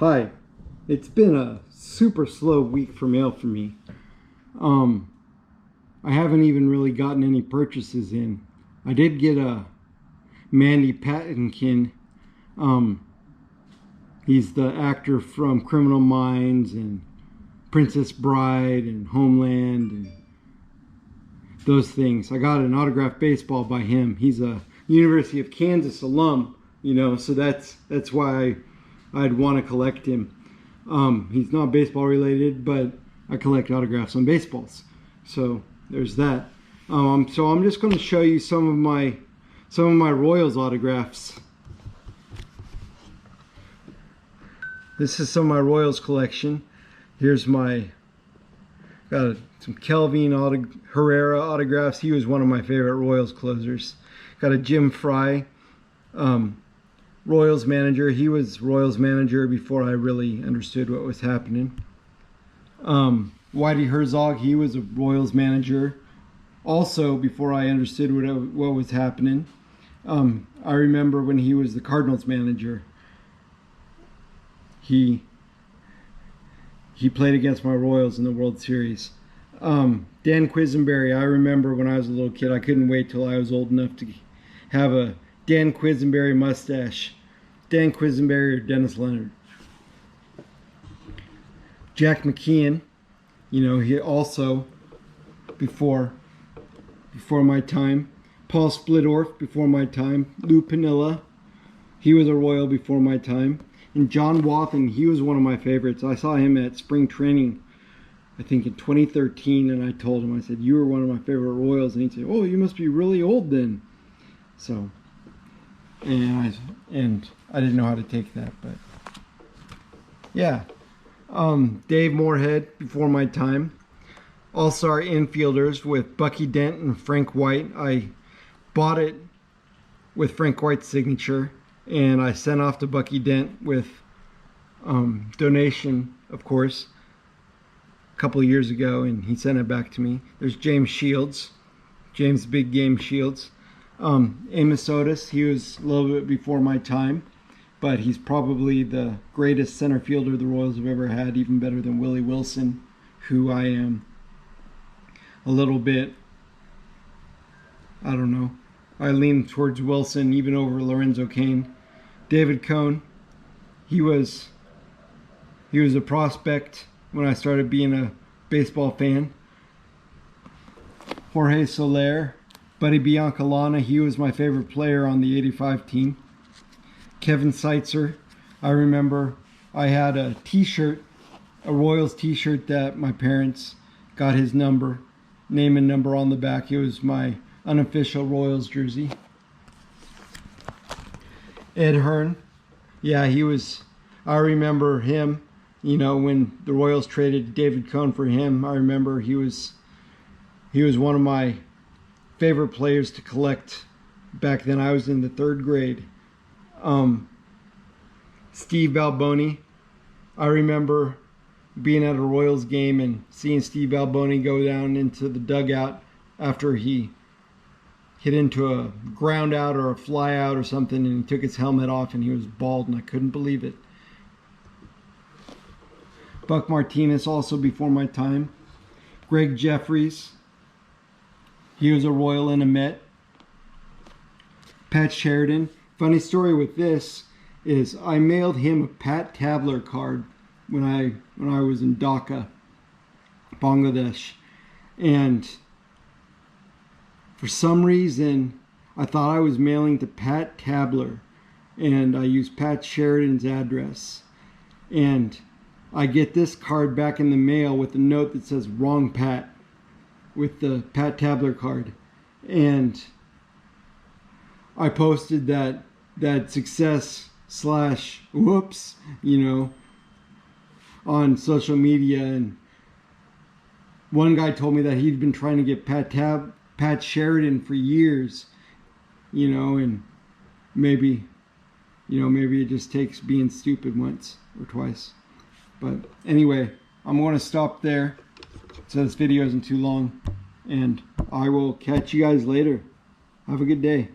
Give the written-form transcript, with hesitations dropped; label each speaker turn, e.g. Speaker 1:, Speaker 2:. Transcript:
Speaker 1: Hi, it's been a super slow week for mail for me. I haven't even really gotten any purchases in. I did get a Mandy Patinkin. He's the actor from Criminal Minds and Princess Bride and Homeland and those things. I got an autographed baseball by him. He's a University of Kansas alum, so that's why I'd want to collect him. He's not baseball related, but I collect autographs on baseballs. So there's that. So I'm just going to show you some of my Royals autographs. This is some of my Royals collection. Here's got some Kelvin Herrera autographs. He was one of my favorite Royals closers. Got a Jim Frey Royals manager. He was Royals manager before I really understood what was happening. Whitey Herzog, he was a Royals manager also before I understood what was happening. I remember when he was the Cardinals manager. He played against my Royals in the World Series. Dan Quisenberry, I remember when I was a little kid, I couldn't wait till I was old enough to have a Dan Quisenberry mustache. Dan Quisenberry or Dennis Leonard. Jack McKeon, he also before my time. Paul Splittorff before my time. Lou Piniella, he was a Royal before my time. And John Wathen, he was one of my favorites. I saw him at spring training, I think in 2013, and I told him, I said, "You were one of my favorite Royals." And he said, "Oh, you must be really old then." So, and I didn't know how to take that, but yeah. Dave Moorhead before my time. All-Star infielders with Bucky Dent and Frank White. I bought it with Frank White's signature, and I sent off to Bucky Dent with donation, of course, a couple of years ago, and he sent it back to me. There's James Shields, James Big Game Shields. Amos Otis, he was a little bit before my time, but he's probably the greatest center fielder the Royals have ever had, even better than Willie Wilson, who I am a little bit, I don't know, I lean towards Wilson even over Lorenzo Cain. David Cone, he was a prospect when I started being a baseball fan. Jorge Soler, Buddy Biancalana, he was my favorite player on the '85 team. Kevin Seitzer, I remember I had a t-shirt, a Royals t-shirt that my parents got his name and number on the back. It was my unofficial Royals jersey. Ed Hearn, yeah, I remember him, when the Royals traded David Cone for him. I remember he was one of my favorite players to collect back then. I was in the 3rd grade. Steve Balboni, I remember being at a Royals game and seeing Steve Balboni go down into the dugout after he hit into a ground out or a fly out or something, and he took his helmet off and he was bald, and I couldn't believe it. Buck Martinez, also before my time. Greg Jeffries, he was a Royal and a Met. Pat Sheridan. Funny story with this is I mailed him a Pat Tabler card when I was in Dhaka, Bangladesh, and for some reason I thought I was mailing to Pat Tabler, and I used Pat Sheridan's address, and I get this card back in the mail with a note that says "Wrong Pat" with the Pat Tabler card, and I posted that success / whoops, on social media, and one guy told me that he'd been trying to get Pat Sheridan for years, and maybe it just takes being stupid once or twice. But anyway, I'm going to stop there so this video isn't too long, and I will catch you guys later. Have a good day.